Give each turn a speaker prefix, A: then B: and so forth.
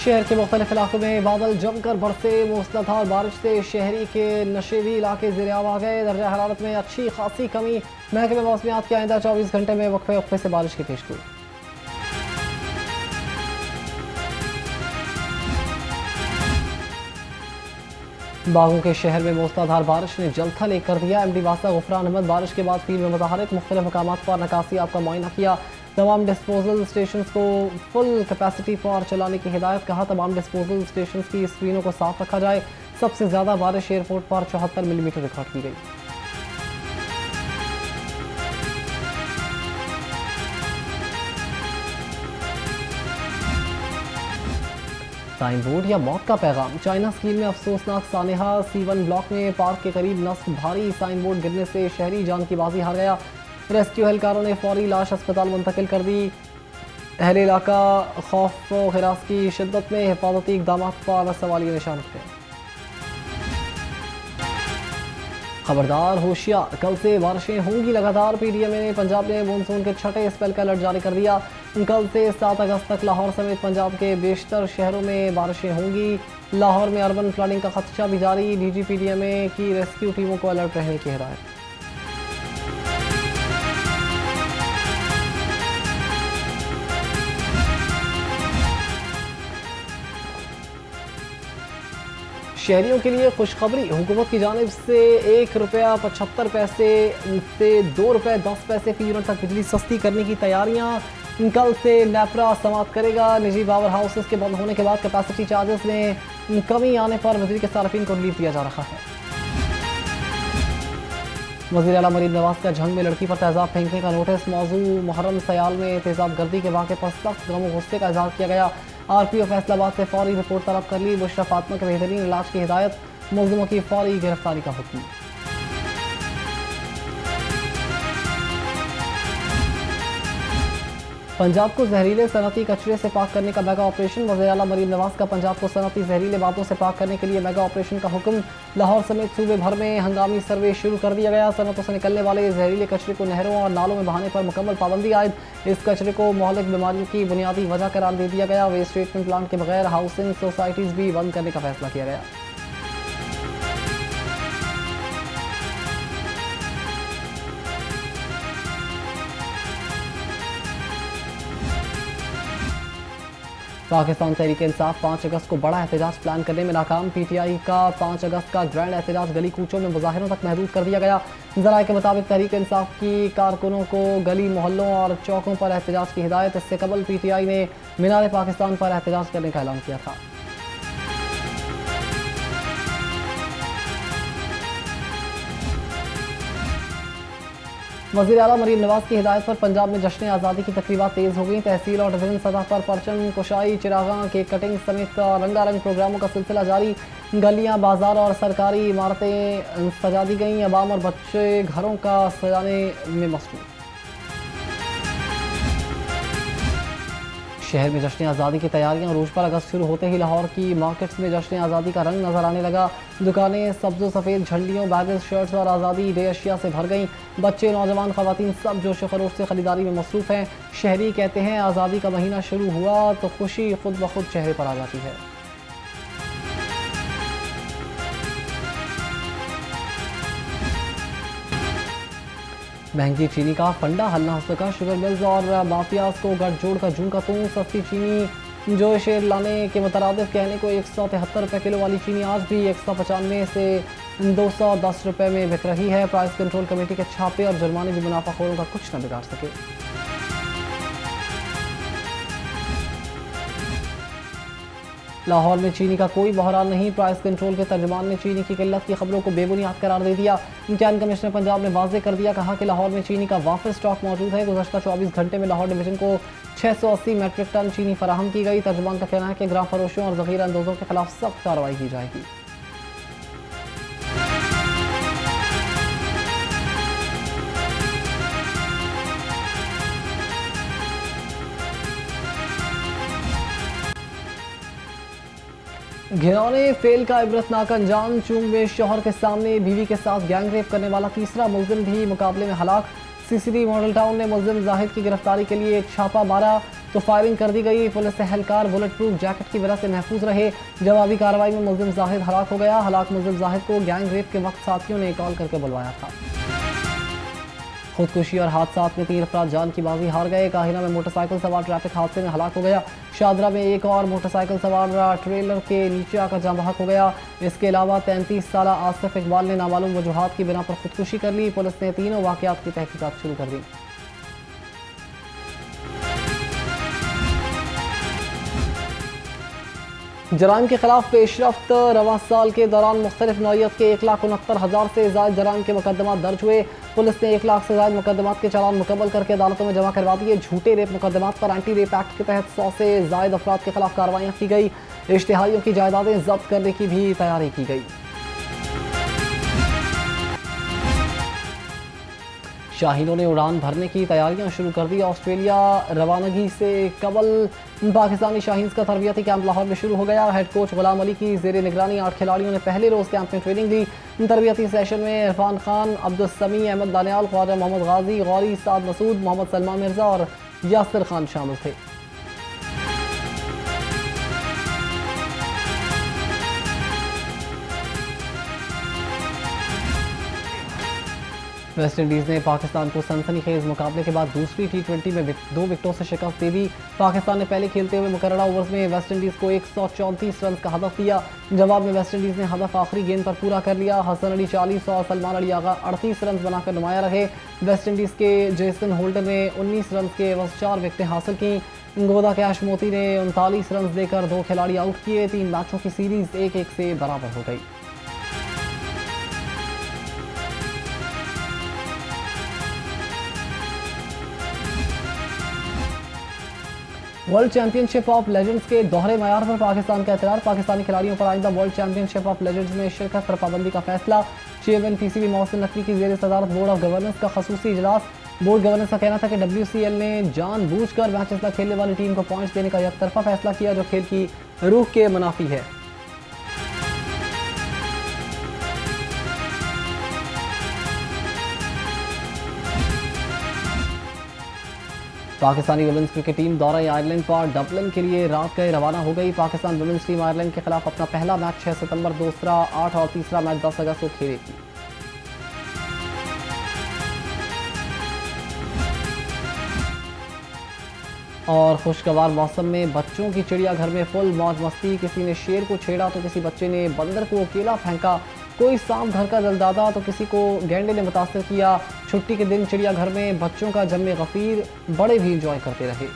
A: शहर के मुख्तलिफ इलाकों में बादल जमकर बरसे। मूसलाधार बारिश से शहरी के नशेबी इलाके ज़ेर-आब आ गए। दर्जा हरारत में अच्छी खासी कमी। महकमे मौसमियात के आइंदा 24 घंटे में वक्फे वक्फे से बारिश की पेशगोई। बागों के शहर में मूसलाधार बारिश ने जलथल एक कर दिया। MD वासा गुफरान अहमद बारिश के बाद फील्ड में मुतहरिक मुख्तलिफ मकामात पर नकासियाब का मुआयना किया। तमाम डिस्पोजल स्टेशन को फुल कैपेसिटी पर चलाने की हिदायत। कहा तमाम डिस्पोजल स्टेशन की स्क्रीनों को साफ रखा जाए। सबसे ज़्यादा बारिश एयरपोर्ट पर 74 मिलीमीटर रिकॉर्ड की गई। साइन बोर्ड या मौत का पैगाम। चाइना स्कीम में अफसोसनाक सानेहा। C1 ब्लॉक में पार्क के करीब नस्ब भारी साइन बोर्ड गिरने से शहरी जान की बाजी हार गया। रेस्क्यू एहलकारों ने फौरी लाश अस्पताल मुंतकिल कर दी। अहले इलाका खौफ व हिरास की शिद्दत में हिफाजती इकदाम पर सवालिया निशान रखते हैं। खबरदार होशियार, कल से बारिशें होंगी लगातार। PDMA ने पंजाब में मानसून के छठे स्पेल का अलर्ट जारी कर दिया। कल से 7 अगस्त तक लाहौर समेत पंजाब के बेशतर शहरों में बारिशें होंगी। लाहौर में अर्बन फ्लडिंग का खदशा भी जारी। DG PDMA की रेस्क्यू टीमों को अलर्ट रहने की हिदायत। शहरियों के लिए खुशखबरी। हुकूमत की जानिब से ₹1.75 से ₹2.10 फी यूनिट तक बिजली सस्ती करने की तैयारियां। कल से नेपरा समाप्त करेगा। निजी पावर हाउसेस के बंद होने के बाद कैपेसिटी चार्जेस में कमी आने पर बिजली के सार्फिन को रिलीफ दिया जा रहा है। वज़ीर आला मरीम नवाज का झंग में लड़की पर तेजाब फेंकने का नोटिस। मौजू मुहर्रम सयाल में तेजाब गर्दी के वाक़े पर सख्त गम गुस्से का इजहार किया गया। RPO फैसलाबाद से फौरी रिपोर्ट तलब कर ली। बुशरा फातिमा के बेहतरीन इलाज की हिदायत। मुल्ज़िमों की फौरी गिरफ्तारी का हुक्म। पंजाब को जहरीले सनती कचरे से पाक करने का मेगा ऑपरेशन। वज़ीर आला मरीम नवाज का पंजाब को सनती जहरीले बातों से पाक करने के लिए मेगा ऑपरेशन का हुक्म। लाहौर समेत सूबे भर में हंगामी सर्वे शुरू कर दिया गया। सनतों से निकलने वाले जहरीले कचरे को नहरों और नालों में बहाने पर मुकम्मल पाबंदी आयद। इस कचरे को मोहलिक बीमारियों की बुनियादी वजह करार दे दिया गया। वेस्ट ट्रीटमेंट प्लांट के बगैर हाउसिंग सोसाइटीज़ भी बंद करने का फैसला किया गया। पाकिस्तान तहरीक इंसाफ 5 अगस्त को बड़ा एहतजाज प्लान करने में नाकाम। PTI का 5 अगस्त का ग्रैंड एहतजाज गली कूचों में मुजाहिरों तक महदूद कर दिया गया। ज़राए के मुताबिक तहरीक इंसाफ की कारकुनों को गली मोहल्लों और चौकों पर एहतजाज की हिदायत। इससे कबल PTI ने मीनार पाकिस्तान पर एहतजाज करने का ऐलान किया था। वज़ीर आला मरीम नवाज की हिदायत पर पंजाब में जश्न आज़ादी की तकरीबात तेज़ हो गई। तहसील और डिवीजन सतह पर परचम कुशाई, चिरागां, केक कटिंग समेत रंगारंग प्रोग्रामों का सिलसिला जारी। गलियां, बाजार और सरकारी इमारतें सजा दी गईं। अवाम और बच्चे घरों का सजाने में मसरूफ। शहर में जश्न आज़ादी की तैयारियां। रोज पर अगस्त शुरू होते ही लाहौर की मार्केट्स में जश्न आज़ादी का रंग नजर आने लगा। दुकानें सब्ज़ सफ़ेद झंडियों, बैगेस, शर्ट्स और आज़ादी डे अशिया से भर गईं। बच्चे, नौजवान, ख़वातीन सब जोश खरोश से ख़रीदारी में मसरूफ़ हैं। शहरी कहते हैं आज़ादी का महीना शुरू हुआ तो खुशी खुद ब खुद चेहरे पर आ जाती है। महंगी चीनी का फंडा हल न हो सका। शुगर मिल्स और माफियाज को गठजोड़ का झुमका तू। सस्ती चीनी जो शेर लाने के मुतरादिफ कहने को 173 रुपये किलो वाली चीनी आज भी 195 से 210 रुपये में बिक रही है। प्राइस कंट्रोल कमेटी के छापे और जुर्माने भी मुनाफाखोरों का कुछ न बिगाड़ सके। लाहौर में चीनी का कोई बहरान नहीं। प्राइस कंट्रोल के तर्जुमान ने चीनी की किल्लत की खबरों को बेबुनियाद करार दे दिया। इम्तिहान कमिश्नर पंजाब ने वाज़ेह कर दिया। कहा कि लाहौर में चीनी का वाफिस स्टॉक मौजूद है। गुज़श्ता 24 घंटे में लाहौर डिवीजन को 680 मेट्रिक टन चीनी फराहम की गई। तर्जुमान का कहना है कि ग्राम फरोशों और ज़ख़ीरा अंदोज़ों के खिलाफ सख्त कार्रवाई की जाएगी। घिनौने फेल का इबरतनाक अंजाम। चूंग में शौहर के सामने बीवी के साथ गैंगरेप करने वाला तीसरा मुलजिम भी मुकाबले में हलाक। CCD मॉडल टाउन ने मुलजिम जाहिद की गिरफ्तारी के लिए एक छापा मारा। तो फायरिंग कर दी गई। पुलिस एहलकार बुलेट प्रूफ जैकेट की वजह से महफूज रहे। जवाबी कार्रवाई में मुलजिम जाहिद हलाक हो गया। हलाक मुलजिम जाहिद को गैंग रेप के वक्त साथियों ने कॉल करके बुलवाया था। खुदकुशी और हादसात में 3 अफराद जान की बाजी हार गए। काहिरा में मोटरसाइकिल सवार ट्रैफिक हादसे में हलाक हो गया। शादरा में एक और मोटरसाइकिल सवार ट्रेलर के नीचे आकर जाम बहक हो गया। इसके अलावा 33 साल आसिफ इकबाल ने नामालूम वजूहात की बिना पर खुदकुशी कर ली। पुलिस ने तीनों वाकयात की तहकीकात शुरू कर दी। जराइम के खिलाफ पेशरफ्त। रवां साल के दौरान मुख्तलिफ नौयत के 1,69,000 से ज़ायद जराइम के मुकदमा दर्ज हुए। पुलिस ने 1 लाख से ज़ायद मुकदमात के चालान मुकम्मल करके अदालतों में जमा करवा दिए। झूठे रेप मुकदमात पर एंटी रेप एक्ट के तहत 100 से ज़ायद अफराद के खिलाफ कार्रवाइयाँ की गई। इश्तिहारियों की जायदादें जब्त करने की भी तैयारी की गई। शाहीनों ने उड़ान भरने की तैयारियां शुरू कर दी। ऑस्ट्रेलिया रवानगी से कबल पाकिस्तानी शाहीन्स का तरबियती कैंप लाहौर में शुरू हो गया। हेड कोच गुलाम अली की जेर निगरानी 8 खिलाड़ियों ने पहले रोज़ कैंप में ट्रेनिंग ली। तरबियती सेशन में इरफान खान, अब्दुल समी, अहमद दानियाल, ख्वाजा मोहम्मद गाजी, गौरी, साद मसूद, मोहम्मद सलमान मिर्जा और यासिर खान शामिल थे। वेस्ट इंडीज़ ने पाकिस्तान को सनसनीखेज मुकाबले के बाद दूसरी T20 में 2 विकेटों से शिकस्त दे दी। पाकिस्तान ने पहले खेलते हुए मुकर्ररा ओवर्स में वेस्ट इंडीज़ को 134 रन का हदफ दिया। जवाब में वेस्ट इंडीज़ ने हदफ आखिरी गेंद पर पूरा कर लिया। हसन अली 40 और सलमान अली आगा 38 रन बनाकर नुमाया रहे। वेस्ट इंडीज़ के जेसन होल्डर ने 19 रन के एवज 4 विकेटें हासिल की। गोदा कैश मोती ने 39 रन देकर 2 खिलाड़ी आउट किए। 3 मैचों की सीरीज 1-1 से बराबर हो गई। वर्ल्ड चैंपियनशिप ऑफ लेजेंड्स के दोहरे मयार पर पाकिस्तान का एतरार। पाकिस्तानी खिलाड़ियों पर आइंदा वर्ल्ड चैंपियनशिप ऑफ लेजेंड्स में शिरकत पर पाबंदी का फैसला। चेयरमैन PCB मोहसिन नकवी की जेर सदारत बोर्ड ऑफ गवर्नेंस का खसूसी इजलास। बोर्ड गवर्नेंस का कहना था कि WCL ने जानबूझकर मैचेस न खेलने वाली टीम को पॉइंट्स देने का एकतरफा फैसला किया, जो खेल की रूह के मुनाफी है। पाकिस्तानी वुमेन्स क्रिकेट टीम दौरा आयरलैंड पर डबलिन के लिए रात गए रवाना हो गई। पाकिस्तान वुमेन्स टीम आयरलैंड के खिलाफ अपना पहला मैच 6 सितंबर, दूसरा 8 और तीसरा मैच 10 अगस्त को खेलेगी। और खुशगवार मौसम में बच्चों की चिड़ियाघर में फुल मौज मस्ती। किसी ने शेर को छेड़ा तो किसी बच्चे ने बंदर को अकेला फेंका। कोई सांप घर का जलदादा तो किसी को गैंडे ने मुतासर किया। छुट्टी के दिन चिड़ियाघर में बच्चों का जम्मे गफीर, बड़े भी इंजॉय करते रहे।